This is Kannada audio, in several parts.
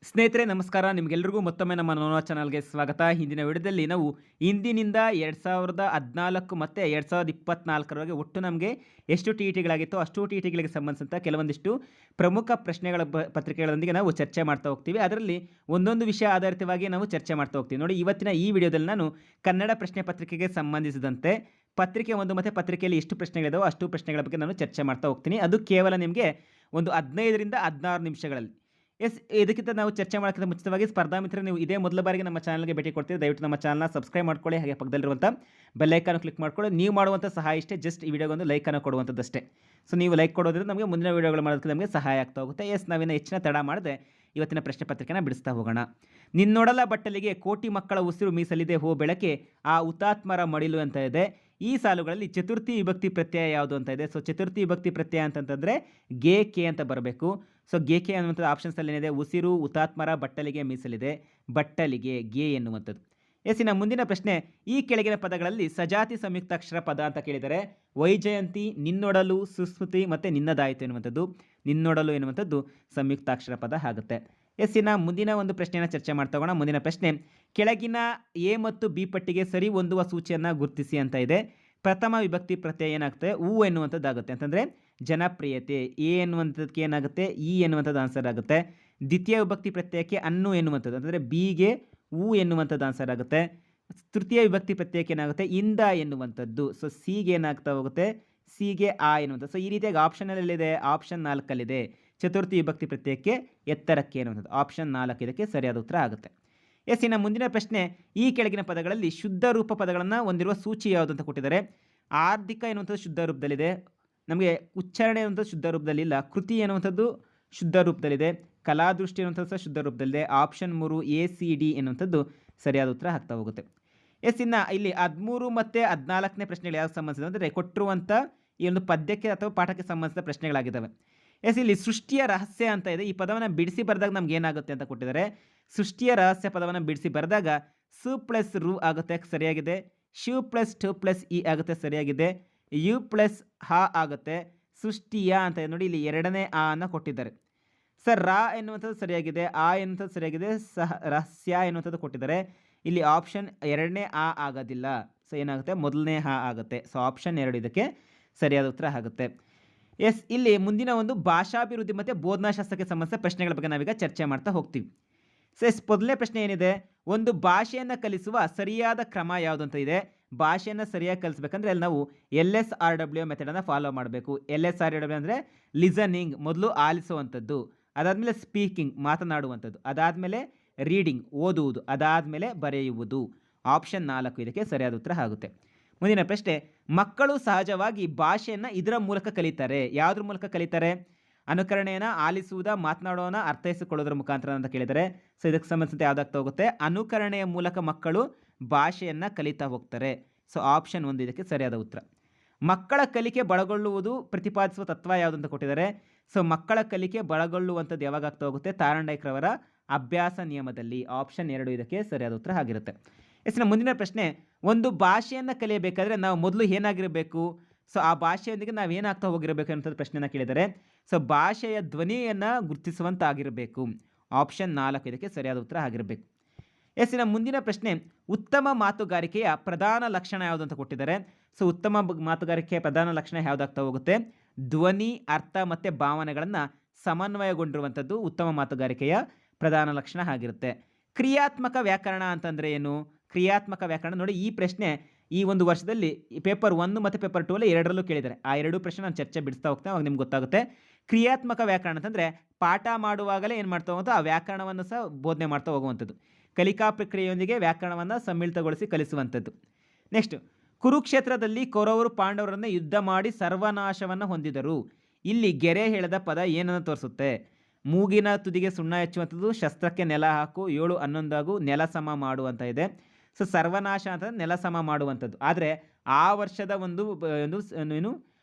ಸ್ನೇಹಿತರೆ ನಮಸ್ಕಾರ. ನಿಮಗೆಲ್ಲರಿಗೂ ಮತ್ತೊಮ್ಮೆ ನಮ್ಮ ನೋನೋ ಚಾನಲ್ಗೆ ಸ್ವಾಗತ. ಹಿಂದಿನ ವಿಡಿಯೋದಲ್ಲಿ ನಾವು ಇಂದಿನಿಂದ 2014 ಮತ್ತು 2024ರವರೆಗೆ ಒಟ್ಟು ನಮಗೆ ಎಷ್ಟು ಟಿ ಇ ಟಿಗಳಾಗಿತ್ತೋ ಅಷ್ಟು ಟಿ ಇ ಟಿಗಳಿಗೆ ಸಂಬಂಧಿಸಿದಂಥ ಕೆಲವೊಂದಿಷ್ಟು ಪ್ರಮುಖ ಪ್ರಶ್ನೆಗಳ ಪತ್ರಿಕೆಗಳೊಂದಿಗೆ ನಾವು ಚರ್ಚೆ ಮಾಡ್ತಾ ಹೋಗ್ತೀವಿ. ಅದರಲ್ಲಿ ಒಂದೊಂದು ವಿಷಯ ಆಧಾರಿತವಾಗಿ ನಾವು ಚರ್ಚೆ ಮಾಡ್ತಾ ಹೋಗ್ತೀವಿ. ನೋಡಿ, ಇವತ್ತಿನ ಈ ವಿಡಿಯೋದಲ್ಲಿ ನಾನು ಕನ್ನಡ ಪ್ರಶ್ನೆ ಪತ್ರಿಕೆಗೆ ಸಂಬಂಧಿಸಿದಂತೆ ಪತ್ರಿಕೆ 1 ಮತ್ತು ಪತ್ರಿಕೆಯಲ್ಲಿ ಎಷ್ಟು ಪ್ರಶ್ನೆಗಳಿದಾವೋ ಅಷ್ಟು ಪ್ರಶ್ನೆಗಳ ಬಗ್ಗೆ ನಾನು ಚರ್ಚೆ ಮಾಡ್ತಾ ಹೋಗ್ತೀನಿ. ಅದು ಕೇವಲ ನಿಮಗೆ ಒಂದು 15ರಿಂದ 16 ನಿಮಿಷಗಳಲ್ಲಿ. ಇದಕ್ಕಿಂತ ನಾವು ಚರ್ಚೆ ಮಾಡೋಕ್ಕಿಂತ ಮುಂಚಿತವಾಗಿ ಸ್ಪರ್ಧಾ ಮಿತ್ರ, ನೀವು ಇದೇ ಮೊದಲ ಬಾರಿಗೆ ನಮ್ಮ ಚಾನಲ್ಗೆ ಭೇಟಿ ಕೊಡ್ತೀವಿ, ದಯವಿಟ್ಟು ನಮ್ಮ ಚಾನಲ್ನ ಸಬ್ಸ್ಕ್ರೈಬ್ ಮಾಡ್ಕೊಳ್ಳಿ. ಹಾಗೆ ಪಕ್ಕದಲ್ಲಿರುವಂಥ ಬೆಲ್ಲೈಕನ್ನು ಕ್ಲಿಕ್ ಮಾಡ್ಕೊಳ್ಳಿ. ನೀವು ಮಾಡುವಂಥ ಸಹಾಯ ಇಷ್ಟೇ, ಜಸ್ಟ್ ಈ ವಿಡಿಯೋಗೊಂದು ಲೈಕನ್ನು ಕೊಡುವಂಥದ್ದಷ್ಟೇ. ಸೊ ನೀವು ಲೈಕ್ ಕೊಡೋದ್ರಿಂದ ನಮಗೆ ಮುಂದಿನ ವಿಡಿಯೋಗಳು ಮಾಡೋದಕ್ಕೆ ನಮಗೆ ಸಹಾಯ ಆಗ್ತಾ ಹೋಗುತ್ತೆ. ನಾವಿನ್ನು ಹೆಚ್ಚಿನ ತಡ ಮಾಡದೆ ಇವತ್ತಿನ ಪ್ರಶ್ನೆ ಪತ್ರಿಕೆನ ಬಿಡಿಸ್ತಾ ಹೋಗೋಣ. ನಿನ್ನೊಡಲ ಬಟ್ಟಲಿಗೆ ಕೋಟಿ ಮಕ್ಕಳ ಉಸಿರು ಮೀಸಲಿದೆ ಹೋ ಬೆಳಕೆ ಆ ಹುತಾತ್ಮರ ಮಡಿಲು ಅಂತ ಇದೆ. ಈ ಸಾಲುಗಳಲ್ಲಿ ಚತುರ್ಥಿ ವಿಭಕ್ತಿ ಪ್ರತ್ಯಯ ಯಾವುದು ಅಂತ ಇದೆ. ಸೊ ಚತುರ್ಥಿ ವಿಭಕ್ತಿ ಪ್ರತ್ಯಯ ಅಂತಂತಂದರೆ ಗೆ ಕೆ ಅಂತ ಬರಬೇಕು. ಸೊ ಗೆ ಕೆ ಅನ್ನುವಂಥದ್ದು ಆಪ್ಷನ್ಸಲ್ಲಿ ಏನಿದೆ, ಉಸಿರು, ಹುತಾತ್ಮರ, ಬಟ್ಟಲಿಗೆ ಮೀಸಲಿದೆ. ಬಟ್ಟಲಿಗೆ ಗೆ ಎನ್ನುವಂಥದ್ದು. ಇನ್ನು ಮುಂದಿನ ಪ್ರಶ್ನೆ, ಈ ಕೆಳಗಿನ ಪದಗಳಲ್ಲಿ ಸಜಾತಿ ಸಂಯುಕ್ತಾಕ್ಷರ ಪದ ಅಂತ ಕೇಳಿದರೆ ವೈಜಯಂತಿ, ನಿನ್ನೊಡಲು, ಸುಸ್ಮೃತಿ ಮತ್ತು ನಿನ್ನದಾಯಿತು ಎನ್ನುವಂಥದ್ದು. ನಿನ್ನೊಡಲು ಎನ್ನುವಂಥದ್ದು ಸಂಯುಕ್ತಾಕ್ಷರ ಪದ ಆಗುತ್ತೆ. ಇನ್ನು ಮುಂದಿನ ಒಂದು ಪ್ರಶ್ನೆಯನ್ನು ಚರ್ಚೆ ಮಾಡ್ತಾ ಹೋಗೋಣ. ಮುಂದಿನ ಪ್ರಶ್ನೆ, ಕೆಳಗಿನ ಎ ಮತ್ತು ಬಿ ಪಟ್ಟಿಗೆ ಸರಿ ಹೊಂದುವ ಸೂಚಿಯನ್ನು ಗುರುತಿಸಿ ಅಂತ ಇದೆ. ಪ್ರಥಮ ವಿಭಕ್ತಿ ಪ್ರತ್ಯಯ ಏನಾಗುತ್ತೆ, ಹೂ ಎನ್ನುವಂಥದ್ದಾಗುತ್ತೆ. ಅಂತಂದರೆ ಜನಪ್ರಿಯತೆ. ಎ ಎನ್ನುವಂಥದ್ದಕ್ಕೆ ಏನಾಗುತ್ತೆ, ಇ ಎನ್ನುವಂಥದ್ದು ಆನ್ಸರ್ ಆಗುತ್ತೆ. ದ್ವಿತೀಯ ವಿಭಕ್ತಿ ಪ್ರತ್ಯಯಕ್ಕೆ ಅನ್ನು ಎನ್ನುವಂಥದ್ದು, ಅಂತಂದರೆ ಬಿಗೆ ಹೂ ಎನ್ನುವಂಥದ್ದು ಆನ್ಸರ್ ಆಗುತ್ತೆ. ತೃತೀಯ ವಿಭಕ್ತಿ ಪ್ರತ್ಯಯಕ್ಕೆ ಏನಾಗುತ್ತೆ, ಇಂದ ಎನ್ನುವಂಥದ್ದು. ಸೊ ಸಿಗೆ ಏನಾಗ್ತಾ ಹೋಗುತ್ತೆ, ಸಿಗೆ ಆ ಎನ್ನುವಂಥದ್ದು. ಸೊ ಈ ರೀತಿಯಾಗಿ ಆಪ್ಷನಲ್ಲಿದೆ, ಆಪ್ಷನ್ 4ಅಲ್ಲಿದೆ. ಚತುರ್ಥಿ ವಿಭಕ್ತಿ ಪ್ರತ್ಯಯಕ್ಕೆ ಎತ್ತರಕ್ಕೆ ಎನ್ನುವಂಥದ್ದು. ಆಪ್ಷನ್ 4 ಇದಕ್ಕೆ ಸರಿಯಾದ ಉತ್ತರ ಆಗುತ್ತೆ. ಇನ್ನು ಮುಂದಿನ ಪ್ರಶ್ನೆ, ಈ ಕೆಳಗಿನ ಪದಗಳಲ್ಲಿ ಶುದ್ಧ ರೂಪ ಪದಗಳನ್ನು ಹೊಂದಿರುವ ಸೂಚಿ ಯಾವುದು ಅಂತ ಕೊಟ್ಟಿದ್ದಾರೆ. ಆರ್ಥಿಕ ಎನ್ನುವಂಥದ್ದು ಶುದ್ಧ ರೂಪದಲ್ಲಿದೆ. ನಮಗೆ ಉಚ್ಚಾರಣೆ ಎನ್ನುವಂಥದ್ದು ಶುದ್ಧ ರೂಪದಲ್ಲಿಲ್ಲ. ಕೃತಿ ಎನ್ನುವಂಥದ್ದು ಶುದ್ಧ ರೂಪದಲ್ಲಿದೆ. ಕಲಾದೃಷ್ಟಿ ಎನ್ನುವಂಥದ್ದು ಸಹ ಶುದ್ಧ ರೂಪದಲ್ಲಿದೆ. ಆಪ್ಷನ್ 3 ACD ಎನ್ನುವಂಥದ್ದು ಸರಿಯಾದ ಉತ್ತರ ಆಗ್ತಾ ಹೋಗುತ್ತೆ. ಇನ್ನು ಇಲ್ಲಿ 13 ಮತ್ತು 14ನೇ ಪ್ರಶ್ನೆಗಳು ಯಾವ್ದು ಸಂಬಂಧಿಸಿದ ಅಂದರೆ ಕೊಟ್ಟಿರುವಂಥ ಈ ಒಂದು ಪದ್ಯಕ್ಕೆ ಅಥವಾ ಪಾಠಕ್ಕೆ ಸಂಬಂಧಿಸಿದ ಪ್ರಶ್ನೆಗಳಾಗಿದ್ದಾವೆ. ಇಲ್ಲಿ ಸೃಷ್ಟಿಯ ರಹಸ್ಯ ಅಂತ ಇದೆ. ಈ ಪದವನ್ನು ಬಿಡಿಸಿ ಬರೆದಾಗ ನಮ್ಗೆ ಏನಾಗುತ್ತೆ ಅಂತ ಕೊಟ್ಟಿದ್ದಾರೆ. ಸೃಷ್ಟಿಯ ರಹಸ್ಯ ಪದವನ್ನು ಬಿಡಿಸಿ ಬರೆದಾಗ ಸು ಪ್ಲಸ್ ರು ಆಗುತ್ತೆ, ಸರಿಯಾಗಿದೆ. ಶು ಪ್ಲಸ್ ಟು ಪ್ಲಸ್ ಇ ಆಗುತ್ತೆ, ಸರಿಯಾಗಿದೆ. ಯು ಪ್ಲಸ್ ಹ ಆಗುತ್ತೆ. ಸೃಷ್ಟಿಯ ಅಂತ ಇದೆ ನೋಡಿ, ಇಲ್ಲಿ ಎರಡನೇ ಆ ಅನ್ನು ಕೊಟ್ಟಿದ್ದಾರೆ. ಸರ್ ರಾ ಎನ್ನುವಂಥದ್ದು ಸರಿಯಾಗಿದೆ, ಆ ಎನ್ನುವಂಥದ್ದು ಸರಿಯಾಗಿದೆ. ಸಹ ರಹಸ್ಯ ಎನ್ನುವಂಥದ್ದು ಕೊಟ್ಟಿದ್ದಾರೆ. ಇಲ್ಲಿ ಆಪ್ಷನ್ 2ನೇ ಆ ಆಗೋದಿಲ್ಲ. ಸೊ ಏನಾಗುತ್ತೆ, ಮೊದಲನೇ ಆ ಆಗುತ್ತೆ. ಸೊ ಆಪ್ಷನ್ 2 ಇದಕ್ಕೆ ಸರಿಯಾದ ಉತ್ತರ ಆಗುತ್ತೆ. ಇಲ್ಲಿ ಮುಂದಿನ ಒಂದು ಭಾಷಾಭಿವೃದ್ಧಿ ಮತ್ತು ಬೋಧನಾಶಾಸ್ತ್ರಕ್ಕೆ ಸಂಬಂಧಿಸಿದ ಪ್ರಶ್ನೆಗಳ ಬಗ್ಗೆ ನಾವೀಗ ಚರ್ಚೆ ಮಾಡ್ತಾ ಹೋಗ್ತೀವಿ. ಸೊ ಮೊದಲನೇ ಪ್ರಶ್ನೆ ಏನಿದೆ, ಒಂದು ಭಾಷೆಯನ್ನು ಕಲಿಸುವ ಸರಿಯಾದ ಕ್ರಮ ಯಾವುದು ಅಂತ ಇದೆ. ಭಾಷೆಯನ್ನು ಸರಿಯಾಗಿ ಕಲಿಸ್ಬೇಕಂದ್ರೆ ಅಲ್ಲಿ ನಾವು LSRW ಮೆಥಡನ್ನು ಫಾಲೋ ಮಾಡಬೇಕು. LSRW ಅಂದರೆ ಲಿಸನಿಂಗ್, ಮೊದಲು ಆಲಿಸುವಂಥದ್ದು. ಅದಾದಮೇಲೆ ಸ್ಪೀಕಿಂಗ್, ಮಾತನಾಡುವಂಥದ್ದು. ಅದಾದಮೇಲೆ ರೀಡಿಂಗ್, ಓದುವುದು. ಅದಾದಮೇಲೆ ಬರೆಯುವುದು. ಆಪ್ಷನ್ 4 ಇದಕ್ಕೆ ಸರಿಯಾದ ಉತ್ತರ ಆಗುತ್ತೆ. ಮುಂದಿನ ಪ್ರಶ್ನೆ, ಮಕ್ಕಳು ಸಹಜವಾಗಿ ಭಾಷೆಯನ್ನು ಇದರ ಮೂಲಕ ಕಲಿತಾರೆ. ಯಾವುದ್ರ ಮೂಲಕ ಕಲಿತಾರೆ? ಅನುಕರಣೆಯನ್ನು, ಆಲಿಸುವುದ, ಮಾತನಾಡೋನ, ಅರ್ಥೈಸಿಕೊಳ್ಳೋದ್ರ ಮುಖಾಂತರ ಅಂತ ಕೇಳಿದರೆ ಸೊ ಇದಕ್ಕೆ ಸಂಬಂಧಿಸಿದಂತೆ ಯಾವುದಾಗ್ತಾ ಹೋಗುತ್ತೆ, ಅನುಕರಣೆಯ ಮೂಲಕ ಮಕ್ಕಳು ಭಾಷೆಯನ್ನು ಕಲಿತಾ ಹೋಗ್ತಾರೆ. ಸೊ ಆಪ್ಷನ್ 1 ಇದಕ್ಕೆ ಸರಿಯಾದ ಉತ್ತರ. ಮಕ್ಕಳ ಕಲಿಕೆ ಬಳಗೊಳ್ಳುವುದು ಪ್ರತಿಪಾದಿಸುವ ತತ್ವ ಯಾವುದು ಅಂತ ಕೊಟ್ಟಿದ್ದಾರೆ. ಸೊ ಮಕ್ಕಳ ಕಲಿಕೆ ಬಳಗೊಳ್ಳುವಂಥದ್ದು ಯಾವಾಗ ಆಗ್ತಾ ಹೋಗುತ್ತೆ, ತಾರಂಡೈಕ್ರವರ ಅಭ್ಯಾಸ ನಿಯಮದಲ್ಲಿ. ಆಪ್ಷನ್ 2 ಇದಕ್ಕೆ ಸರಿಯಾದ ಉತ್ತರ ಆಗಿರುತ್ತೆ. ಮುಂದಿನ ಪ್ರಶ್ನೆ, ಒಂದು ಭಾಷೆಯನ್ನು ಕಲಿಯಬೇಕಾದ್ರೆ ನಾವು ಮೊದಲು ಏನಾಗಿರಬೇಕು, ಸೊ ಆ ಭಾಷೆಯೊಂದಿಗೆ ನಾವು ಏನಾಗ್ತಾ ಹೋಗಿರಬೇಕು ಅನ್ನೋಂಥದ್ದು ಪ್ರಶ್ನೆಯನ್ನು ಕೇಳಿದರೆ ಸೊ ಭಾಷೆಯ ಧ್ವನಿಯನ್ನು ಗುರುತಿಸುವಂತಾಗಿರಬೇಕು. ಆಪ್ಷನ್ 4 ಇದಕ್ಕೆ ಸರಿಯಾದ ಉತ್ತರ ಆಗಿರಬೇಕು. ಮುಂದಿನ ಪ್ರಶ್ನೆ, ಉತ್ತಮ ಮಾತುಗಾರಿಕೆಯ ಪ್ರಧಾನ ಲಕ್ಷಣ ಯಾವುದು ಅಂತ ಕೊಟ್ಟಿದ್ದಾರೆ. ಸೊ ಉತ್ತಮ ಮಾತುಗಾರಿಕೆಯ ಪ್ರಧಾನ ಲಕ್ಷಣ ಯಾವುದಾಗ್ತಾ ಹೋಗುತ್ತೆ, ಧ್ವನಿ, ಅರ್ಥ ಮತ್ತು ಭಾವನೆಗಳನ್ನು ಸಮನ್ವಯಗೊಂಡಿರುವಂಥದ್ದು ಉತ್ತಮ ಮಾತುಗಾರಿಕೆಯ ಪ್ರಧಾನ ಲಕ್ಷಣ ಆಗಿರುತ್ತೆ. ಕ್ರಿಯಾತ್ಮಕ ವ್ಯಾಕರಣ ಅಂತಂದರೆ ಏನು? ಕ್ರಿಯಾತ್ಮಕ ವ್ಯಾಕರಣ ನೋಡಿ, ಈ ಪ್ರಶ್ನೆ ಈ ಒಂದು ವರ್ಷದಲ್ಲಿ ಪೇಪರ್ 1 ಮತ್ತು ಪೇಪರ್ 2 ಎರಡರಲ್ಲೂ ಕೇಳಿದ್ದಾರೆ. ಆ ಎರಡು ಪ್ರಶ್ನೆ ನಾನು ಚರ್ಚೆ ಬಿಡಿಸ್ತಾ ಹೋಗ್ತೇನೆ, ಅವಾಗ ನಿಮ್ಗೆ ಗೊತ್ತಾಗುತ್ತೆ. ಕ್ರಿಯಾತ್ಮಕ ವ್ಯಾಕರಣ ಅಂತಂದರೆ ಪಾಠ ಮಾಡುವಾಗಲೇ ಏನು ಮಾಡ್ತಾ ಹೋಗೋದು, ಆ ವ್ಯಾಕರಣವನ್ನು ಸಹ ಬೋಧನೆ ಮಾಡ್ತಾ ಹೋಗುವಂಥದ್ದು. ಕಲಿಕಾ ಪ್ರಕ್ರಿಯೆಯೊಂದಿಗೆ ವ್ಯಾಕರಣವನ್ನು ಸಮ್ಮಿಳಿತಗೊಳಿಸಿ ಕಲಿಸುವಂಥದ್ದು. ನೆಕ್ಸ್ಟ್, ಕುರುಕ್ಷೇತ್ರದಲ್ಲಿ ಕೌರವರು ಪಾಂಡವರನ್ನು ಯುದ್ಧ ಮಾಡಿ ಸರ್ವನಾಶವನ್ನು ಹೊಂದಿದರು. ಇಲ್ಲಿ ಗೆರೆ ಹೇಳದ ಪದ ಏನನ್ನು ತೋರಿಸುತ್ತೆ? ಮೂಗಿನ ತುದಿಗೆ ಸುಣ್ಣ ಹೆಚ್ಚುವಂಥದ್ದು, ಶಸ್ತ್ರಕ್ಕೆ ನೆಲ ಹಾಕು, 7 11 ನೆಲ ಸಮ ಮಾಡು ಅಂತ ಇದೆ. ಸೊ ಸರ್ವನಾಶ ಅಂತ ನೆಲ ಸಮ ಮಾಡುವಂಥದ್ದು. ಆದರೆ ಆ ವರ್ಷದ ಒಂದು ಏನು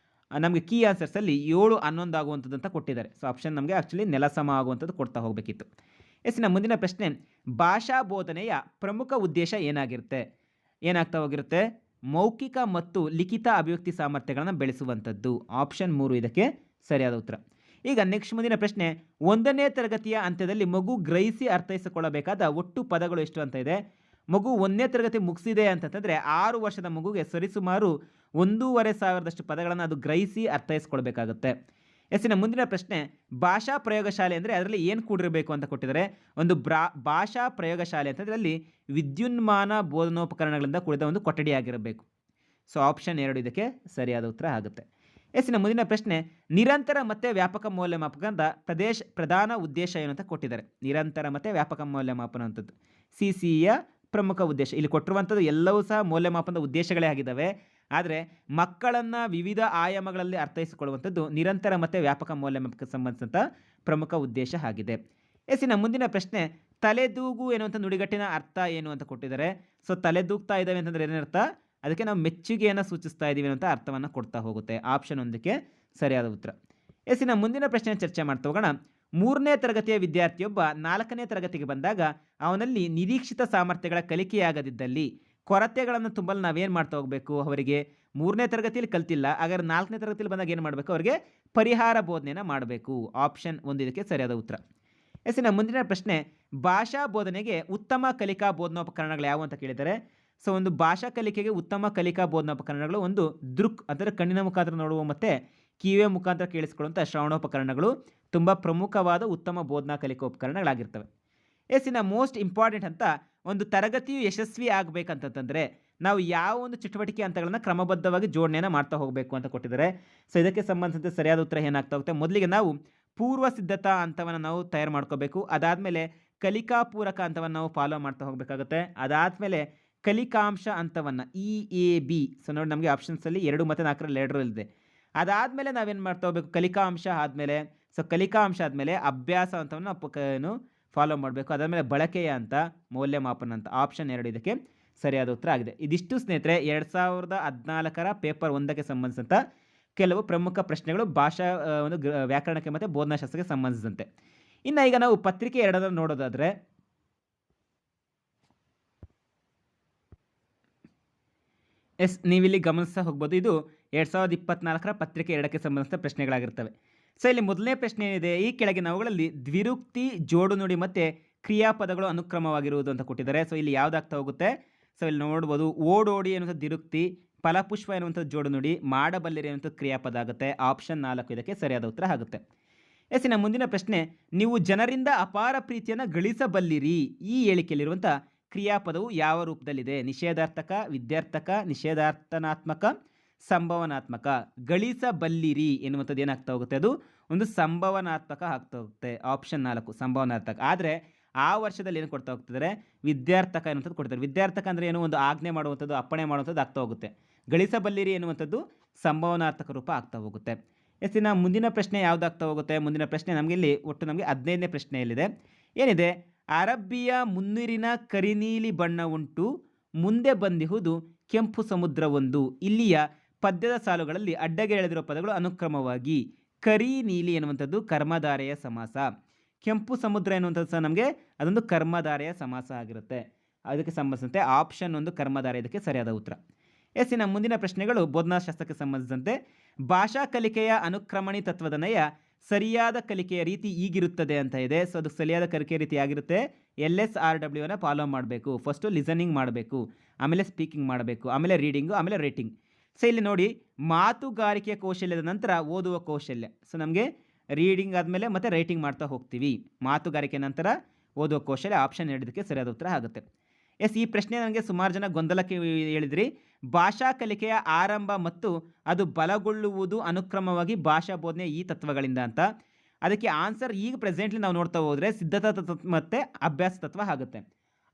ನಮಗೆ ಕೀ ಆನ್ಸರ್ಸಲ್ಲಿ 7 11 ಆಗುವಂಥದ್ದು ಅಂತ ಕೊಟ್ಟಿದ್ದಾರೆ. ಸೊ ಆಪ್ಷನ್ ನಮಗೆ ಆ್ಯಕ್ಚುಲಿ ನೆಲ ಸಮ ಆಗುವಂಥದ್ದು ಕೊಡ್ತಾ ಹೋಗಬೇಕಿತ್ತು. ಮುಂದಿನ ಪ್ರಶ್ನೆ, ಭಾಷಾ ಬೋಧನೆಯ ಪ್ರಮುಖ ಉದ್ದೇಶ ಏನಾಗಿರುತ್ತೆ? ಏನಾಗ್ತಾ ಹೋಗಿರುತ್ತೆ, ಮೌಖಿಕ ಮತ್ತು ಲಿಖಿತ ಅಭಿವ್ಯಕ್ತಿ ಸಾಮರ್ಥ್ಯಗಳನ್ನು ಬೆಳೆಸುವಂಥದ್ದು. ಆಪ್ಷನ್ 3 ಇದಕ್ಕೆ ಸರಿಯಾದ ಉತ್ತರ. ಈಗ ನೆಕ್ಸ್ಟ್ ಮುಂದಿನ ಪ್ರಶ್ನೆ, 1ನೇ ತರಗತಿಯ ಅಂತ್ಯದಲ್ಲಿ ಮಗು ಗ್ರಹಿಸಿ ಅರ್ಥೈಸಿಕೊಳ್ಳಬೇಕಾದ ಒಟ್ಟು ಪದಗಳು ಎಷ್ಟು ಅಂತ ಇದೆ. ಮಗು 1ನೇ ತರಗತಿ ಮುಗಿಸಿದೆ ಅಂತಂತಂದರೆ 6 ವರ್ಷದ ಮಗುಗೆ ಸರಿಸುಮಾರು 1,500 ಪದಗಳನ್ನು ಅದು ಗ್ರಹಿಸಿ ಅರ್ಥೈಸ್ಕೊಳ್ಬೇಕಾಗುತ್ತೆ. ಎಸ್ಸಿನ ಮುಂದಿನ ಪ್ರಶ್ನೆ, ಭಾಷಾ ಪ್ರಯೋಗಶಾಲೆ ಅಂದರೆ ಅದರಲ್ಲಿ ಏನು ಕೂಡಿರಬೇಕು ಅಂತ ಕೊಟ್ಟಿದ್ದಾರೆ. ಒಂದು ಭಾಷಾ ಪ್ರಯೋಗಶಾಲೆ ಅಂತಂದರೆ ಅಲ್ಲಿ ವಿದ್ಯುನ್ಮಾನ ಬೋಧನೋಪಕರಣಗಳಿಂದ ಕೂಡಿದ ಒಂದು ಕೊಠಡಿಯಾಗಿರಬೇಕು. ಸೊ ಆಪ್ಷನ್ 2 ಇದಕ್ಕೆ ಸರಿಯಾದ ಉತ್ತರ ಆಗುತ್ತೆ. ಎಸ್ಸಿನ ಮುಂದಿನ ಪ್ರಶ್ನೆ, ನಿರಂತರ ಮತ್ತು ವ್ಯಾಪಕ ಮೌಲ್ಯಮಾಪನದ ಪ್ರಧಾನ ಉದ್ದೇಶ ಏನು ಅಂತ ಕೊಟ್ಟಿದ್ದಾರೆ. ನಿರಂತರ ಮತ್ತು ವ್ಯಾಪಕ ಮೌಲ್ಯಮಾಪನ ಅಂತದ್ದು CCEಯ ಪ್ರಮುಖ ಉದ್ದೇಶ. ಇಲ್ಲಿ ಕೊಟ್ಟಿರುವಂಥದ್ದು ಎಲ್ಲವೂ ಸಹ ಮೌಲ್ಯಮಾಪನದ ಉದ್ದೇಶಗಳೇ ಆಗಿದ್ದಾವೆ. ಆದರೆ ಮಕ್ಕಳನ್ನು ವಿವಿಧ ಆಯಾಮಗಳಲ್ಲಿ ಅರ್ಥೈಸಿಕೊಳ್ಳುವಂಥದ್ದು ನಿರಂತರ ಮತ್ತು ವ್ಯಾಪಕ ಮೌಲ್ಯಮಾಪನಕ್ಕೆ ಸಂಬಂಧಿಸಿದಂಥ ಪ್ರಮುಖ ಉದ್ದೇಶ ಆಗಿದೆ. ಎಸ್ಸಿನ ಮುಂದಿನ ಪ್ರಶ್ನೆ, ತಲೆದೂಗು ಎನ್ನುವಂಥ ನುಡಿಗಟ್ಟಿನ ಅರ್ಥ ಏನು ಅಂತ ಕೊಟ್ಟಿದ್ದಾರೆ. ಸೊ ತಲೆದೂಗ್ತಾ ಇದ್ದಾವೆ ಅಂತಂದರೆ ಏನರ್ಥ, ಅದಕ್ಕೆ ನಾವು ಮೆಚ್ಚುಗೆಯನ್ನು ಸೂಚಿಸ್ತಾ ಇದ್ದೀವಿ ಅನ್ನೋಂಥ ಅರ್ಥವನ್ನು ಕೊಡ್ತಾ ಹೋಗುತ್ತೆ. ಆಪ್ಷನ್ 1ಕ್ಕೆ ಸರಿಯಾದ ಉತ್ತರ. ಎಸ್ಸಿನ ಮುಂದಿನ ಪ್ರಶ್ನೆ ಚರ್ಚೆ ಮಾಡ್ತಾ ಹೋಗೋಣ. 3ನೇ ತರಗತಿಯ ವಿದ್ಯಾರ್ಥಿಯೊಬ್ಬ 4ನೇ ತರಗತಿಗೆ ಬಂದಾಗ ಅವನಲ್ಲಿ ನಿರೀಕ್ಷಿತ ಸಾಮರ್ಥ್ಯಗಳ ಕಲಿಕೆಯಾಗದಿದ್ದಲ್ಲಿ ಕೊರತೆಗಳನ್ನು ತುಂಬಲು ನಾವೇನು ಮಾಡ್ತಾ ಹೋಗಬೇಕು. ಅವರಿಗೆ 3ನೇ ತರಗತಿಯಲ್ಲಿ ಕಲ್ತಿಲ್ಲ, ಹಾಗಾದ್ರೆ 4ನೇ ತರಗತಿಯಲ್ಲಿ ಬಂದಾಗ ಏನು ಮಾಡಬೇಕು, ಅವರಿಗೆ ಪರಿಹಾರ ಬೋಧನೆಯನ್ನು ಮಾಡಬೇಕು. ಆಪ್ಷನ್ 1 ಇದಕ್ಕೆ ಸರಿಯಾದ ಉತ್ತರ. ಎಸ್ಸಿನ ಮುಂದಿನ ಪ್ರಶ್ನೆ, ಭಾಷಾ ಬೋಧನೆಗೆ ಉತ್ತಮ ಕಲಿಕಾ ಬೋಧನೋಪಕರಣಗಳು ಯಾವುವು ಅಂತ ಕೇಳಿದ್ದಾರೆ. ಸೊ ಒಂದು ಭಾಷಾ ಕಲಿಕೆಗೆ ಉತ್ತಮ ಕಲಿಕಾ ಬೋಧನೋಪಕರಣಗಳು ಒಂದು ದೃಕ್ ಅಂದರೆ ಕಣ್ಣಿನ ಮುಖಾಂತರ ನೋಡುವ ಮತ್ತು ಕಿವಿಯ ಮುಖಾಂತರ ಕೇಳಿಸಿಕೊಳ್ಳುವಂಥ ಶ್ರವಣೋಪಕರಣಗಳು ತುಂಬ ಪ್ರಮುಖವಾದ ಉತ್ತಮ ಬೋಧನಾ ಕಲಿಕಾ ಉಪಕರಣಗಳಾಗಿರ್ತವೆ. ಎಸ್ಸಿನ ಮೋಸ್ಟ್ ಇಂಪಾರ್ಟೆಂಟ್ ಅಂತ ಒಂದು ತರಗತಿಯು ಯಶಸ್ವಿ ಆಗಬೇಕಂತಂದರೆ ನಾವು ಯಾವ ಒಂದು ಚಟುವಟಿಕೆ ಹಂತಗಳನ್ನು ಕ್ರಮಬದ್ಧವಾಗಿ ಜೋಡಣೆಯನ್ನು ಮಾಡ್ತಾ ಹೋಗಬೇಕು ಅಂತ ಕೊಟ್ಟಿದ್ದಾರೆ. ಸೊ ಇದಕ್ಕೆ ಸಂಬಂಧಿಸಿದಂತೆ ಸರಿಯಾದ ಉತ್ತರ ಏನಾಗ್ತಾ ಹೋಗುತ್ತೆ, ಮೊದಲಿಗೆ ನಾವು ಪೂರ್ವ ಸಿದ್ಧತಾ ಹಂತವನ್ನು ನಾವು ತಯಾರು ಮಾಡ್ಕೋಬೇಕು. ಅದಾದಮೇಲೆ ಕಲಿಕಾ ಪೂರಕ ಹಂತವನ್ನು ನಾವು ಫಾಲೋ ಮಾಡ್ತಾ ಹೋಗಬೇಕಾಗುತ್ತೆ. ಅದಾದಮೇಲೆ ಕಲಿಕಾಂಶ ಹಂತವನ್ನು EAB. ಸೊ ನೋಡಿ ನಮಗೆ ಆಪ್ಷನ್ಸಲ್ಲಿ 2 ಮತ್ತು 4ರಲ್ಲಿ 2 ಇದೆ. ಅದಾದಮೇಲೆ ನಾವೇನು ಮಾಡ್ತಾ ಹೋಗಬೇಕು, ಕಲಿಕಾಂಶ ಆದಮೇಲೆ ಕಲಿಕಾಂಶ ಆದಮೇಲೆ ಅಭ್ಯಾಸ ಹಂತವನ್ನು ಫಾಲೋ ಮಾಡಬೇಕು. ಅದಾದಮೇಲೆ ಬಳಕೆಯ ಹಂತ, ಮೌಲ್ಯಮಾಪನ ಅಂತ. ಆಪ್ಷನ್ 2 ಇದಕ್ಕೆ ಸರಿಯಾದ ಉತ್ತರ ಆಗಿದೆ. ಇದಿಷ್ಟು ಸ್ನೇಹಿತರೆ 2014ರ ಪೇಪರ್ 1ಕ್ಕೆ ಸಂಬಂಧಿಸಿದಂಥ ಕೆಲವು ಪ್ರಮುಖ ಪ್ರಶ್ನೆಗಳು ಭಾಷಾ ಒಂದು ವ್ಯಾಕರಣಕ್ಕೆ ಮತ್ತು ಬೋಧನಾಶಾಸ್ತ್ರಕ್ಕೆ ಸಂಬಂಧಿಸಿದಂತೆ. ಇನ್ನು ಈಗ ನಾವು ಪತ್ರಿಕೆ 2 ನೋಡೋದಾದರೆ, ನೀವಿಲ್ಲಿ ಗಮನಿಸ್ತಾ ಹೋಗ್ಬೋದು. ಇದು 2024ರ ಪತ್ರಿಕೆ 2ಕ್ಕೆ ಸಂಬಂಧಿಸಿದ ಪ್ರಶ್ನೆಗಳಾಗಿರ್ತವೆ. ಸೊ ಇಲ್ಲಿ ಮೊದಲನೇ ಪ್ರಶ್ನೆ ಏನಿದೆ, ಈ ಕೆಳಗಿನವುಗಳಲ್ಲಿ ದ್ವಿರುಕ್ತಿ, ಜೋಡು ನುಡಿ ಮತ್ತು ಕ್ರಿಯಾಪದಗಳು ಅನುಕ್ರಮವಾಗಿರುವುದು ಅಂತ ಕೊಟ್ಟಿದ್ದಾರೆ. ಸೊ ಇಲ್ಲಿ ಯಾವುದಾಗ್ತಾ ಹೋಗುತ್ತೆ, ಸೊ ಇಲ್ಲಿ ನೋಡ್ಬೋದು. ಓಡೋಡಿ ಎನ್ನುವಂಥ ದ್ವಿರುಕ್ತಿ, ಫಲಪುಷ್ಪ ಎನ್ನುವಂಥ ಜೋಡು ನುಡಿ, ಮಾಡಬಲ್ಲಿರಿ ಎನ್ನುವಂಥ ಕ್ರಿಯಾಪದ ಆಗುತ್ತೆ. ಆಪ್ಷನ್ 4 ಇದಕ್ಕೆ ಸರಿಯಾದ ಉತ್ತರ ಆಗುತ್ತೆ. ಎಸ್ಸಿನ ಮುಂದಿನ ಪ್ರಶ್ನೆ, ನೀವು ಜನರಿಂದ ಅಪಾರ ಪ್ರೀತಿಯನ್ನು ಗಳಿಸಬಲ್ಲಿರಿ. ಈ ಹೇಳಿಕೆಯಲ್ಲಿರುವಂಥ ಕ್ರಿಯಾಪದವು ಯಾವ ರೂಪದಲ್ಲಿದೆ? ನಿಷೇಧಾರ್ಥಕ, ವಿದ್ಯಾರ್ಥಕ, ನಿಷೇಧಾರ್ಥನಾತ್ಮಕ, ಸಂಭವನಾತ್ಮಕ. ಗಳಿಸಬಲ್ಲಿರಿ ಎನ್ನುವಂಥದ್ದು ಏನಾಗ್ತಾ ಹೋಗುತ್ತೆ, ಅದು ಒಂದು ಸಂಭವನಾತ್ಮಕ ಆಗ್ತಾ ಹೋಗುತ್ತೆ. ಆಪ್ಷನ್ 4 ಸಂಭವನಾತ್ಮಕ. ಆದರೆ ಆ ವರ್ಷದಲ್ಲಿ ಏನು ಕೊಡ್ತಾ ಹೋಗ್ತಿದ್ದಾರೆ, ವಿದ್ಯಾರ್ಥಕ ಎನ್ನುವಂಥದ್ದು ಕೊಡ್ತಾರೆ. ವಿದ್ಯಾರ್ಥಕ ಅಂದರೆ ಏನು, ಒಂದು ಆಜ್ಞೆ ಮಾಡುವಂಥದ್ದು, ಅಪ್ಪಣೆ ಮಾಡುವಂಥದ್ದು ಆಗ್ತಾ ಹೋಗುತ್ತೆ. ಗಳಿಸಬಲ್ಲಿರಿ ಎನ್ನುವಂಥದ್ದು ಸಂಭವನಾತ್ಮಕ ರೂಪ ಆಗ್ತಾ ಹೋಗುತ್ತೆ. ಎಸ್ಸಿನ ಮುಂದಿನ ಪ್ರಶ್ನೆ ಯಾವುದಾಗ್ತಾ ಹೋಗುತ್ತೆ, ಮುಂದಿನ ಪ್ರಶ್ನೆ ನಮಗೆ ಇಲ್ಲಿ ಒಟ್ಟು ನಮಗೆ 15ನೇ ಪ್ರಶ್ನೆಯಲ್ಲಿದೆ. ಏನಿದೆ, ಅರಬ್ಬಿಯ ಮುನ್ನೀರಿನ ಕರಿನೀಲಿ ಬಣ್ಣ ಉಂಟು, ಮುಂದೆ ಬಂದಿಹುದು ಕೆಂಪು ಸಮುದ್ರವೊಂದು. ಇಲ್ಲಿಯ ಪದ್ಯದ ಸಾಲುಗಳಲ್ಲಿ ಅಡ್ಡಗೆ ಎಳೆದಿರೋ ಪದಗಳು ಅನುಕ್ರಮವಾಗಿ ಕರಿ ನೀಲಿ ಎನ್ನುವಂಥದ್ದು ಕರ್ಮಧಾರೆಯ ಸಮಾಸ, ಕೆಂಪು ಸಮುದ್ರ ಎನ್ನುವಂಥದ್ದು ಸಹ ನಮಗೆ ಅದೊಂದು ಕರ್ಮಧಾರೆಯ ಸಮಾಸ ಆಗಿರುತ್ತೆ. ಅದಕ್ಕೆ ಸಂಬಂಧಿಸಿದಂತೆ ಆಪ್ಷನ್ 1 ಕರ್ಮಧಾರೆ ಇದಕ್ಕೆ ಸರಿಯಾದ ಉತ್ತರ. ಎಸ್ಸಿನ ಮುಂದಿನ ಪ್ರಶ್ನೆಗಳು ಬೋಧನಾಶಾಸ್ತ್ರಕ್ಕೆ ಸಂಬಂಧಿಸಿದಂತೆ, ಭಾಷಾ ಕಲಿಕೆಯ ಅನುಕ್ರಮಣಿ ತತ್ವದನ್ವಯ ಸರಿಯಾದ ಕಲಿಕೆಯ ರೀತಿ ಈಗಿರುತ್ತದೆ ಅಂತ ಇದೆ. ಸೊ ಅದು ಸರಿಯಾದ ಕಲಿಕೆಯ ರೀತಿ ಆಗಿರುತ್ತೆ. LSRWನ ಫಾಲೋ ಮಾಡಬೇಕು. ಫಸ್ಟು ಲಿಸನಿಂಗ್ ಮಾಡಬೇಕು, ಆಮೇಲೆ ಸ್ಪೀಕಿಂಗ್ ಮಾಡಬೇಕು, ಆಮೇಲೆ ರೀಡಿಂಗು, ಆಮೇಲೆ ರೈಟಿಂಗ್. ಸೊ ಇಲ್ಲಿ ನೋಡಿ, ಮಾತುಗಾರಿಕೆಯ ಕೌಶಲ್ಯದ ನಂತರ ಓದುವ ಕೌಶಲ್ಯ. ಸೊ ನಮಗೆ ರೀಡಿಂಗ್ ಆದಮೇಲೆ ಮತ್ತು ರೈಟಿಂಗ್ ಮಾಡ್ತಾ ಹೋಗ್ತೀವಿ. ಮಾತುಗಾರಿಕೆ ನಂತರ ಓದುವ ಕೌಶಲ್ಯ. ಆಪ್ಷನ್ 2 ಇದಕ್ಕೆ ಸರಿಯಾದ ಉತ್ತರ ಆಗುತ್ತೆ. ಈ ಪ್ರಶ್ನೆ ನನಗೆ ಸುಮಾರು ಜನ ಗೊಂದಲಕ್ಕೆ ಹೇಳಿದ್ರಿ. ಭಾಷಾ ಕಲಿಕೆಯ ಆರಂಭ ಮತ್ತು ಅದು ಬಲಗೊಳ್ಳುವುದು ಅನುಕ್ರಮವಾಗಿ ಭಾಷಾ ಬೋಧನೆ ಈ ತತ್ವಗಳಿಂದ ಅಂತ. ಅದಕ್ಕೆ ಆನ್ಸರ್ ಈಗ ಪ್ರೆಸೆಂಟ್ಲಿ ನಾವು ನೋಡ್ತಾ ಹೋದರೆ ಸಿದ್ಧತಾ ತತ್ವ ಮತ್ತು ಅಭ್ಯಾಸ ತತ್ವ ಆಗುತ್ತೆ.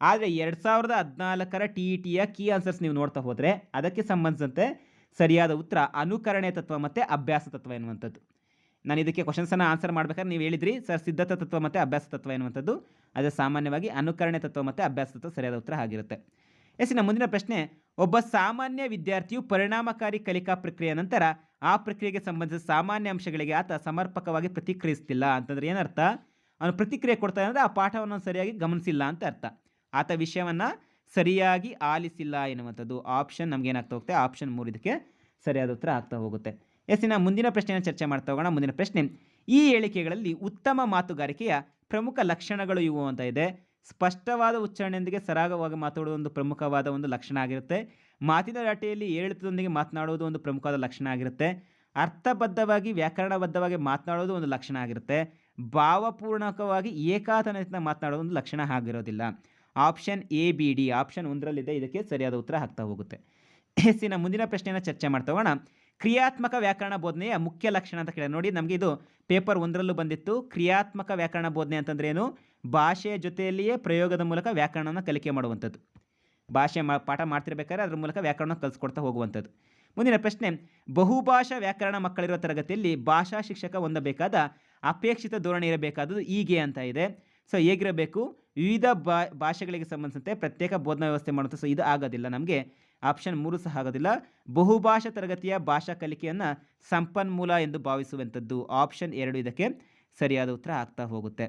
ಆದರೆ 2014ರ TETಯ ಕೀ ಆನ್ಸರ್ಸ್ ನೀವು ನೋಡ್ತಾ ಹೋದರೆ ಅದಕ್ಕೆ ಸಂಬಂಧಿಸಿದಂತೆ ಸರಿಯಾದ ಉತ್ತರ ಅನುಕರಣೆ ತತ್ವ ಮತ್ತು ಅಭ್ಯಾಸ ತತ್ವ ಎನ್ನುವಂಥದ್ದು. ನಾನು ಇದಕ್ಕೆ ಕ್ವಶನ್ಸನ್ನು ಆನ್ಸರ್ ಮಾಡಬೇಕಾದ್ರೆ ನೀವು ಹೇಳಿದ್ರಿ ಸರ್ ಸಿದ್ಧತಾ ತತ್ವ ಮತ್ತು ಅಭ್ಯಾಸ ತತ್ವ ಎನ್ನುವಂಥದ್ದು. ಅದು ಸಾಮಾನ್ಯವಾಗಿ ಅನುಕರಣೆ ತತ್ವ ಮತ್ತು ಅಭ್ಯಾಸ ತತ್ವ ಸರಿಯಾದ ಉತ್ತರ ಆಗಿರುತ್ತೆ. ಎಸ್ಸಿನ ಮುಂದಿನ ಪ್ರಶ್ನೆ, ಒಬ್ಬ ಸಾಮಾನ್ಯ ವಿದ್ಯಾರ್ಥಿಯು ಪರಿಣಾಮಕಾರಿ ಕಲಿಕಾ ಪ್ರಕ್ರಿಯೆಯ ನಂತರ ಆ ಪ್ರಕ್ರಿಯೆಗೆ ಸಂಬಂಧಿಸಿದ ಸಾಮಾನ್ಯ ಅಂಶಗಳಿಗೆ ಆತ ಸಮರ್ಪಕವಾಗಿ ಪ್ರತಿಕ್ರಿಯಿಸ್ತಿಲ್ಲ ಅಂತಂದರೆ ಏನರ್ಥ, ಅವನು ಪ್ರತಿಕ್ರಿಯೆ ಕೊಡ್ತಾನೆ ಅಂದರೆ ಆ ಪಾಠವನ್ನು ಸರಿಯಾಗಿ ಗಮನಿಸಿಲ್ಲ ಅಂತ ಅರ್ಥ. ಆತ ವಿಷಯವನ್ನು ಸರಿಯಾಗಿ ಆಲಿಸಿಲ್ಲ ಎನ್ನುವಂಥದ್ದು. ಆಪ್ಷನ್ ನಮಗೇನಾಗ್ತಾ ಹೋಗುತ್ತೆ, ಆಪ್ಷನ್ 3 ಇದಕ್ಕೆ ಸರಿಯಾದ ಉತ್ತರ ಆಗ್ತಾ ಹೋಗುತ್ತೆ. ಎಸ್ಸಿನ ಮುಂದಿನ ಪ್ರಶ್ನೆಯನ್ನು ಚರ್ಚೆ ಮಾಡ್ತಾ ಹೋಗೋಣ. ಮುಂದಿನ ಪ್ರಶ್ನೆ, ಈ ಹೇಳಿಕೆಗಳಲ್ಲಿ ಉತ್ತಮ ಮಾತುಗಾರಿಕೆಯ ಪ್ರಮುಖ ಲಕ್ಷಣಗಳು ಇವು ಅಂತ ಇದೆ. ಸ್ಪಷ್ಟವಾದ ಉಚ್ಚಾರಣೆಯೊಂದಿಗೆ ಸರಾಗವಾಗಿ ಮಾತಾಡುವುದು ಒಂದು ಪ್ರಮುಖವಾದ ಒಂದು ಲಕ್ಷಣ ಆಗಿರುತ್ತೆ. ಮಾತಿನ ದಾಟಿಯಲ್ಲಿ ಏರಿಳಿತದೊಂದಿಗೆ ಮಾತನಾಡುವುದು ಒಂದು ಪ್ರಮುಖವಾದ ಲಕ್ಷಣ ಆಗಿರುತ್ತೆ. ಅರ್ಥಬದ್ಧವಾಗಿ ವ್ಯಾಕರಣಬದ್ಧವಾಗಿ ಮಾತನಾಡುವುದು ಒಂದು ಲಕ್ಷಣ ಆಗಿರುತ್ತೆ. ಭಾವಪೂರ್ಣಕವಾಗಿ ಏಕಾತನದಿಂದ ಮಾತನಾಡುವುದು ಒಂದು ಲಕ್ಷಣ ಆಗಿರೋದಿಲ್ಲ. Option A B D option 1ರಲ್ಲಿದೆ. ಇದಕ್ಕೆ ಸರಿಯಾದ ಉತ್ತರ ಆಗ್ತಾ ಹೋಗುತ್ತೆ. ಎಸ್ಸಿನ ಮುಂದಿನ ಪ್ರಶ್ನೆಯನ್ನು ಚರ್ಚೆ ಮಾಡ್ತಾ ಹೋಗೋಣ. ಕ್ರಿಯಾತ್ಮಕ ವ್ಯಾಕರಣ ಬೋಧನೆಯ ಮುಖ್ಯ ಲಕ್ಷಣ ಅಂತ ಕೇಳಿ ನೋಡಿ, ನಮಗೆ ಇದು ಪೇಪರ್ 1ರಲ್ಲೂ ಬಂದಿತ್ತು. ಕ್ರಿಯಾತ್ಮಕ ವ್ಯಾಕರಣ ಬೋಧನೆ ಅಂತಂದ್ರೆ ಏನು? ಭಾಷೆಯ ಜೊತೆಯಲ್ಲಿಯೇ ಪ್ರಯೋಗದ ಮೂಲಕ ವ್ಯಾಕರಣನ ಕಲಿಕೆ ಮಾಡುವಂಥದ್ದು. ಭಾಷೆ ಪಾಠ ಮಾಡ್ತಿರ್ಬೇಕಾದ್ರೆ ಅದ್ರ ಮೂಲಕ ವ್ಯಾಕರಣ ಕಲಿಸ್ಕೊಡ್ತಾ ಹೋಗುವಂಥದ್ದು. ಮುಂದಿನ ಪ್ರಶ್ನೆ, ಬಹುಭಾಷಾ ವ್ಯಾಕರಣ ಮಕ್ಕಳಿರುವ ತರಗತಿಯಲ್ಲಿ ಭಾಷಾ ಶಿಕ್ಷಕ ಹೊಂದಬೇಕಾದ ಅಪೇಕ್ಷಿತ ಧೋರಣೆ ಇರಬೇಕಾದದ್ದು ಹೀಗೆ ಅಂತ ಇದೆ. ಸೊ ಹೇಗಿರಬೇಕು? ವಿವಿಧ ಭಾಷೆಗಳಿಗೆ ಸಂಬಂಧಿಸಿದಂತೆ ಪ್ರತ್ಯೇಕ ಬೋಧನಾ ವ್ಯವಸ್ಥೆ ಮಾಡುತ್ತೆ. ಸೊ ಇದು ಆಗೋದಿಲ್ಲ ನಮಗೆ. ಆಪ್ಷನ್ 3 ಸಹ ಆಗೋದಿಲ್ಲ. ಬಹುಭಾಷಾ ತರಗತಿಯ ಭಾಷಾ ಕಲಿಕೆಯನ್ನು ಸಂಪನ್ಮೂಲ ಎಂದು ಭಾವಿಸುವಂಥದ್ದು. ಆಪ್ಷನ್ 2 ಇದಕ್ಕೆ ಸರಿಯಾದ ಉತ್ತರ ಆಗ್ತಾ ಹೋಗುತ್ತೆ.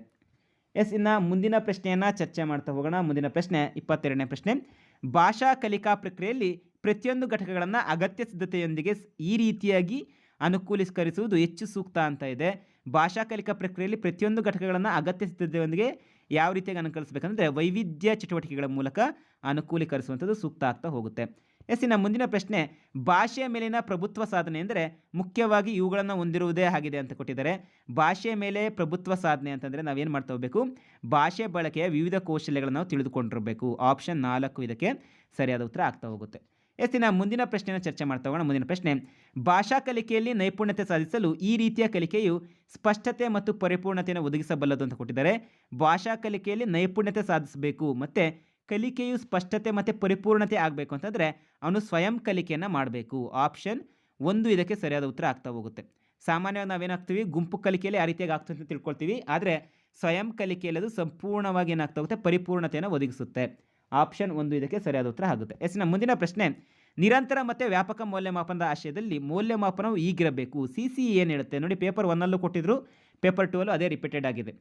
ಎಸ್, ಇನ್ನು ಮುಂದಿನ ಪ್ರಶ್ನೆಯನ್ನು ಚರ್ಚೆ ಮಾಡ್ತಾ ಹೋಗೋಣ. ಮುಂದಿನ ಪ್ರಶ್ನೆ 22ನೇ ಪ್ರಶ್ನೆ. ಭಾಷಾ ಕಲಿಕಾ ಪ್ರಕ್ರಿಯೆಯಲ್ಲಿ ಪ್ರತಿಯೊಂದು ಘಟಕಗಳನ್ನು ಅಗತ್ಯ ಸಿದ್ಧತೆಯೊಂದಿಗೆ ಈ ರೀತಿಯಾಗಿ ಅನುಕೂಲೀಕರಿಸುವುದು ಹೆಚ್ಚು ಸೂಕ್ತ ಅಂತ ಇದೆ. ಭಾಷಾ ಕಲಿಕಾ ಪ್ರಕ್ರಿಯೆಯಲ್ಲಿ ಪ್ರತಿಯೊಂದು ಘಟಕಗಳನ್ನು ಅಗತ್ಯ ಸಿದ್ಧತೆಯೊಂದಿಗೆ ಯಾವ ರೀತಿಯಾಗಿ ಅನುಕರಿಸಬೇಕಂದ್ರೆ ವೈವಿಧ್ಯ ಚಟುವಟಿಕೆಗಳ ಮೂಲಕ ಅನುಕೂಲೀಕರಿಸುವಂಥದ್ದು ಸೂಕ್ತ ಆಗ್ತಾ ಹೋಗುತ್ತೆ. ಎಸ್ಸಿನ ಮುಂದಿನ ಪ್ರಶ್ನೆ, ಭಾಷೆಯ ಮೇಲಿನ ಪ್ರಭುತ್ವ ಸಾಧನೆ ಎಂದರೆ ಮುಖ್ಯವಾಗಿ ಇವುಗಳನ್ನು ಹೊಂದಿರುವುದೇ ಆಗಿದೆ ಅಂತ ಕೊಟ್ಟಿದ್ದಾರೆ. ಭಾಷೆಯ ಮೇಲೆ ಪ್ರಭುತ್ವ ಸಾಧನೆ ಅಂತಂದರೆ ನಾವೇನು ಮಾಡ್ತಾ ಹೋಗಬೇಕು? ಭಾಷೆ ಬಳಕೆಯ ವಿವಿಧ ಕೌಶಲ್ಯಗಳನ್ನು ನಾವು ತಿಳಿದುಕೊಂಡಿರಬೇಕು. ಆಪ್ಷನ್ 4 ಇದಕ್ಕೆ ಸರಿಯಾದ ಉತ್ತರ ಆಗ್ತಾ ಹೋಗುತ್ತೆ. ಎಸ್ಸಿನ ಮುಂದಿನ ಪ್ರಶ್ನೆಯನ್ನು ಚರ್ಚೆ ಮಾಡ್ತಾ ಹೋಗೋಣ. ಮುಂದಿನ ಪ್ರಶ್ನೆ, ಭಾಷಾ ಕಲಿಕೆಯಲ್ಲಿ ನೈಪುಣ್ಯತೆ ಸಾಧಿಸಲು ಈ ರೀತಿಯ ಕಲಿಕೆಯು ಸ್ಪಷ್ಟತೆ ಮತ್ತು ಪರಿಪೂರ್ಣತೆಯನ್ನು ಒದಗಿಸಬಲ್ಲದು ಅಂತ ಕೊಟ್ಟಿದ್ದಾರೆ. ಭಾಷಾ ಕಲಿಕೆಯಲ್ಲಿ ನೈಪುಣ್ಯತೆ ಸಾಧಿಸಬೇಕು ಮತ್ತು ಕಲಿಕೆಯು ಸ್ಪಷ್ಟತೆ ಮತ್ತು ಪರಿಪೂರ್ಣತೆ ಆಗಬೇಕು ಅಂತಂದರೆ ಅವನು ಸ್ವಯಂ ಕಲಿಕೆಯನ್ನು ಮಾಡಬೇಕು. ಆಪ್ಷನ್ 1 ಇದಕ್ಕೆ ಸರಿಯಾದ ಉತ್ತರ ಆಗ್ತಾ ಹೋಗುತ್ತೆ. ಸಾಮಾನ್ಯವಾಗಿ ನಾವೇನಾಗ್ತೀವಿ, ಗುಂಪು ಕಲಿಕೆಯಲ್ಲಿ ಆ ರೀತಿಯಾಗಿ ಆಗ್ತದೆ ಅಂತ ತಿಳ್ಕೊಳ್ತೀವಿ. ಆದರೆ ಸ್ವಯಂ ಕಲಿಕೆಯಲ್ಲಿ ಅದು ಸಂಪೂರ್ಣವಾಗಿ ಏನಾಗ್ತಾ ಹೋಗುತ್ತೆ? ಪರಿಪೂರ್ಣತೆಯನ್ನು ಒದಗಿಸುತ್ತೆ. ಆಪ್ಷನ್ 1 ಇದಕ್ಕೆ ಸರಿಯಾದ ಉತ್ತರ ಆಗುತ್ತೆ. ಎಸ್ನ ಮುಂದಿನ ಪ್ರಶ್ನೆ, ನಿರಂತರ ಮತ್ತು ವ್ಯಾಪಕ ಮೌಲ್ಯಮಾಪನದ ಆಶಯದಲ್ಲಿ ಮೌಲ್ಯಮಾಪನವು ಈಗಿರಬೇಕು. CCE ಏನು ಹೇಳುತ್ತೆ ನೋಡಿ? ಪೇಪರ್ 1ಅಲ್ಲೂ ಕೊಟ್ಟಿದ್ರು, ಪೇಪರ್ 2ಅಲ್ಲೂ ಅದೇ ರಿಪೀಟೆಡ್ ಆಗಿದೆ.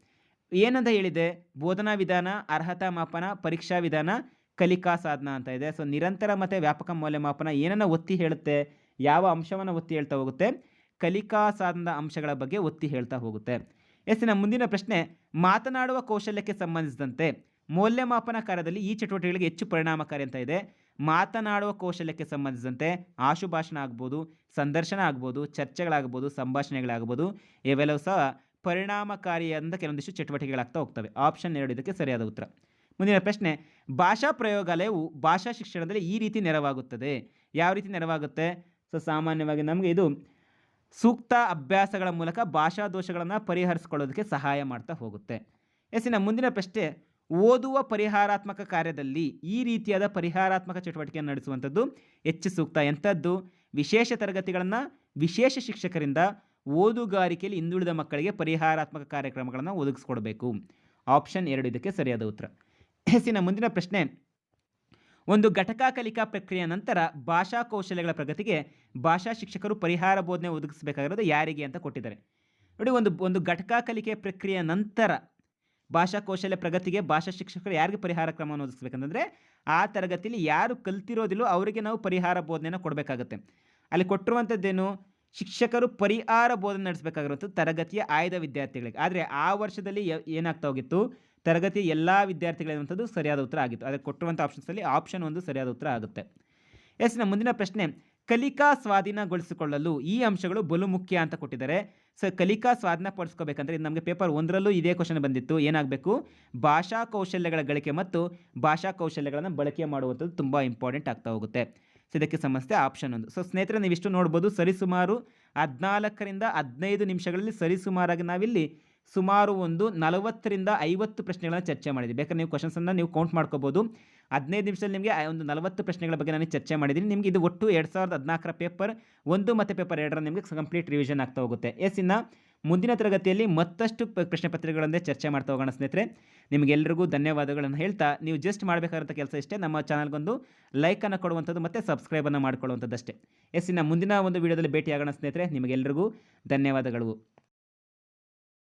ಏನಂತ ಹೇಳಿದೆ? ಬೋಧನಾ ವಿಧಾನ, ಅರ್ಹತಾ ಮಾಪನ, ಪರೀಕ್ಷಾ ವಿಧಾನ, ಕಲಿಕಾ ಸಾಧನ ಅಂತ ಇದೆ. ಸೊ ನಿರಂತರ ಮತ್ತು ವ್ಯಾಪಕ ಮೌಲ್ಯಮಾಪನ ಏನನ್ನು ಒತ್ತಿ ಹೇಳುತ್ತೆ? ಯಾವ ಅಂಶವನ್ನು ಒತ್ತಿ ಹೇಳ್ತಾ ಹೋಗುತ್ತೆ? ಕಲಿಕಾ ಸಾಧನದ ಅಂಶಗಳ ಬಗ್ಗೆ ಒತ್ತಿ ಹೇಳ್ತಾ ಹೋಗುತ್ತೆ. ಎಸ್ನ ಮುಂದಿನ ಪ್ರಶ್ನೆ, ಮಾತನಾಡುವ ಕೌಶಲ್ಯಕ್ಕೆ ಸಂಬಂಧಿಸಿದಂತೆ ಮೌಲ್ಯಮಾಪನ ಕಾರ್ಯದಲ್ಲಿ ಈ ಚಟುವಟಿಕೆಗಳಿಗೆ ಹೆಚ್ಚು ಪರಿಣಾಮಕಾರಿ ಅಂತ ಇದೆ. ಮಾತನಾಡುವ ಕೌಶಲ್ಯಕ್ಕೆ ಸಂಬಂಧಿಸಿದಂತೆ ಆಶುಭಾಷಣ ಆಗ್ಬೋದು, ಸಂದರ್ಶನ ಆಗ್ಬೋದು, ಚರ್ಚೆಗಳಾಗ್ಬೋದು, ಸಂಭಾಷಣೆಗಳಾಗ್ಬೋದು, ಇವೆಲ್ಲವೂ ಸಹ ಪರಿಣಾಮಕಾರಿಯಾದ ಕೆಲವೊಂದಿಷ್ಟು ಚಟುವಟಿಕೆಗಳಾಗ್ತಾ ಹೋಗ್ತವೆ. ಆಪ್ಷನ್ 2 ಇದಕ್ಕೆ ಸರಿಯಾದ ಉತ್ತರ. ಮುಂದಿನ ಪ್ರಶ್ನೆ, ಭಾಷಾ ಪ್ರಯೋಗಾಲಯವು ಭಾಷಾ ಶಿಕ್ಷಣದಲ್ಲಿ ಈ ರೀತಿ ನೆರವಾಗುತ್ತದೆ. ಯಾವ ರೀತಿ ನೆರವಾಗುತ್ತೆ? ಸೊ ಸಾಮಾನ್ಯವಾಗಿ ನಮಗೆ ಇದು ಸೂಕ್ತ ಅಭ್ಯಾಸಗಳ ಮೂಲಕ ಭಾಷಾ ದೋಷಗಳನ್ನು ಪರಿಹರಿಸಿಕೊಳ್ಳೋದಕ್ಕೆ ಸಹಾಯ ಮಾಡ್ತಾ ಹೋಗುತ್ತೆ. ಎಸ್ಸಿನ ಮುಂದಿನ ಪ್ರಶ್ನೆ, ಓದುವ ಪರಿಹಾರಾತ್ಮಕ ಕಾರ್ಯದಲ್ಲಿ ಈ ರೀತಿಯಾದ ಪರಿಹಾರಾತ್ಮಕ ಚಟುವಟಿಕೆಯನ್ನು ನಡೆಸುವಂಥದ್ದು ಹೆಚ್ಚು ಸೂಕ್ತ. ಎಂಥದ್ದು? ವಿಶೇಷ ತರಗತಿಗಳನ್ನು ವಿಶೇಷ ಶಿಕ್ಷಕರಿಂದ ಓದುಗಾರಿಕೆಯಲ್ಲಿ ಹಿಂದುಳಿದ ಮಕ್ಕಳಿಗೆ ಪರಿಹಾರಾತ್ಮಕ ಕಾರ್ಯಕ್ರಮಗಳನ್ನು ಒದಗಿಸ್ಕೊಡ್ಬೇಕು. ಆಪ್ಷನ್ 2 ಇದಕ್ಕೆ ಸರಿಯಾದ ಉತ್ತರ. ಎಸ್ಸಿನ ಮುಂದಿನ ಪ್ರಶ್ನೆ, ಒಂದು ಘಟಕ ಕಲಿಕಾ ಪ್ರಕ್ರಿಯೆಯ ನಂತರ ಭಾಷಾ ಕೌಶಲ್ಯಗಳ ಪ್ರಗತಿಗೆ ಭಾಷಾ ಶಿಕ್ಷಕರು ಪರಿಹಾರ ಬೋಧನೆ ಒದಗಿಸಬೇಕಾಗಿರೋದು ಯಾರಿಗೆ ಅಂತ ಕೊಟ್ಟಿದ್ದಾರೆ ನೋಡಿ. ಒಂದು ಘಟಕ ಕಲಿಕೆ ಪ್ರಕ್ರಿಯೆಯ ನಂತರ ಭಾಷಾ ಕೌಶಲ್ಯ ಪ್ರಗತಿಗೆ ಭಾಷಾ ಶಿಕ್ಷಕರು ಯಾರಿಗೆ ಪರಿಹಾರ ಕ್ರಮವನ್ನು ಒದಗಿಸ್ಬೇಕಂತಂದರೆ ಆ ತರಗತಿಯಲ್ಲಿ ಯಾರು ಕಲ್ತಿರೋದಿಲ್ಲೋ ಅವರಿಗೆ ನಾವು ಪರಿಹಾರ ಬೋಧನೆಯನ್ನು ಕೊಡಬೇಕಾಗತ್ತೆ. ಅಲ್ಲಿ ಕೊಟ್ಟಿರುವಂಥದ್ದೇನು? ಶಿಕ್ಷಕರು ಪರಿಹಾರ ಬೋಧನೆ ನಡೆಸಬೇಕಾಗಿರುವಂಥದ್ದು ತರಗತಿಯ ಆಯ್ದ ವಿದ್ಯಾರ್ಥಿಗಳಿಗೆ. ಆದರೆ ಆ ವರ್ಷದಲ್ಲಿ ಏನಾಗ್ತಾ ಹೋಗಿತ್ತು? ತರಗತಿಯ ಎಲ್ಲ ವಿದ್ಯಾರ್ಥಿಗಳಿರುವಂಥದ್ದು ಸರಿಯಾದ ಉತ್ತರ ಆಗಿತ್ತು. ಅದಕ್ಕೆ ಕೊಟ್ಟಿರುವಂಥ ಆಪ್ಷನ್ಸಲ್ಲಿ ಆಪ್ಷನ್ 1 ಸರಿಯಾದ ಉತ್ತರ ಆಗುತ್ತೆ. ಎಸ್ನ ಮುಂದಿನ ಪ್ರಶ್ನೆ, ಕಲಿಕಾ ಸ್ವಾಧೀನಗೊಳಿಸಿಕೊಳ್ಳಲು ಈ ಅಂಶಗಳು ಬಲು ಮುಖ್ಯ ಅಂತ ಕೊಟ್ಟಿದ್ದಾರೆ. ಸೊ ಕಲಿಕಾ ಸ್ವಾಧೀನಪಡಿಸ್ಕೋಬೇಕಂದ್ರೆ ಇದು ನಮಗೆ ಪೇಪರ್ 1ರಲ್ಲೂ ಇದೇ ಕ್ವಶನ್ ಬಂದಿತ್ತು. ಏನಾಗಬೇಕು? ಭಾಷಾ ಕೌಶಲ್ಯಗಳ ಗಳಿಕೆ ಮತ್ತು ಭಾಷಾ ಕೌಶಲ್ಯಗಳನ್ನು ಬಳಕೆ ಮಾಡುವಂಥದ್ದು ತುಂಬ ಇಂಪಾರ್ಟೆಂಟ್ ಆಗ್ತಾ ಹೋಗುತ್ತೆ. ಸೊ ಇದಕ್ಕೆ ಸಂಬಂಧಿಸಿದ ಆಪ್ಷನ್ 1. ಸೊ ಸ್ನೇಹಿತರೆ, ನೀವಿಷ್ಟು ನೋಡ್ಬೋದು, ಸರಿಸುಮಾರು 14ರಿಂದ 15 ನಿಮಿಷಗಳಲ್ಲಿ ಸರಿಸುಮಾರಾಗಿ ನಾವಿಲ್ಲಿ ಸುಮಾರು ಒಂದು 40ರಿಂದ 50 ಪ್ರಶ್ನೆಗಳನ್ನು ಚರ್ಚೆ ಮಾಡಿದ್ದೀವಿ. ಬೇಕಾದ್ರೆ ನೀವು ಕ್ವಶನ್ಸನ್ನು ನೀವು ಕೌಂಟ್ ಮಾಡ್ಕೋಬೋದು. 15 ನಿಮಿಷದಲ್ಲಿ ನಿಮಗೆ ಒಂದು 40 ಪ್ರಶ್ನೆಗಳ ಬಗ್ಗೆ ನಾನು ಚರ್ಚೆ ಮಾಡಿದ್ದೀನಿ. ನಿಮಗೆ ಇದು ಒಟ್ಟು 2014ರ ಪೇಪರ್ 1 ಮತ್ತು ಪೇಪರ್ 2ರ ನಿಮಗೆ ಕಂಪ್ಲೀಟ್ ರಿವಿಷನ್ ಆಗ್ತಾ ಹೋಗುತ್ತೆ. ಇನ್ನು ಮುಂದಿನ ತರಗತಿಯಲ್ಲಿ ಮತ್ತಷ್ಟು ಪ್ರಶ್ನೆ ಪತ್ರಿಕೆಗಳನ್ನೇ ಚರ್ಚೆ ಮಾಡ್ತಾ ಹೋಗೋಣ ಸ್ನೇಹಿತರೆ. ನಿಮಗೆಲ್ಲರಿಗೂ ಧನ್ಯವಾದಗಳನ್ನು ಹೇಳ್ತಾ, ನೀವು ಜಸ್ಟ್ ಮಾಡಬೇಕಾದಂಥ ಕೆಲಸ ಇಷ್ಟೇ, ನಮ್ಮ ಚಾನಲ್ಗೊಂದು ಲೈಕನ್ನು ಕೊಡುವಂಥದ್ದು ಮತ್ತು ಸಬ್ಸ್ಕ್ರೈಬನ್ನು ಮಾಡಿಕೊಳ್ಳುವಂಥದ್ದು ಅಷ್ಟೇ. ಇನ್ನು ಮುಂದಿನ ಒಂದು ವೀಡಿಯೋದಲ್ಲಿ ಭೇಟಿಯಾಗೋಣ ಸ್ನೇಹಿತರೆ. ನಿಮಗೆಲ್ಲರಿಗೂ ಧನ್ಯವಾದಗಳು.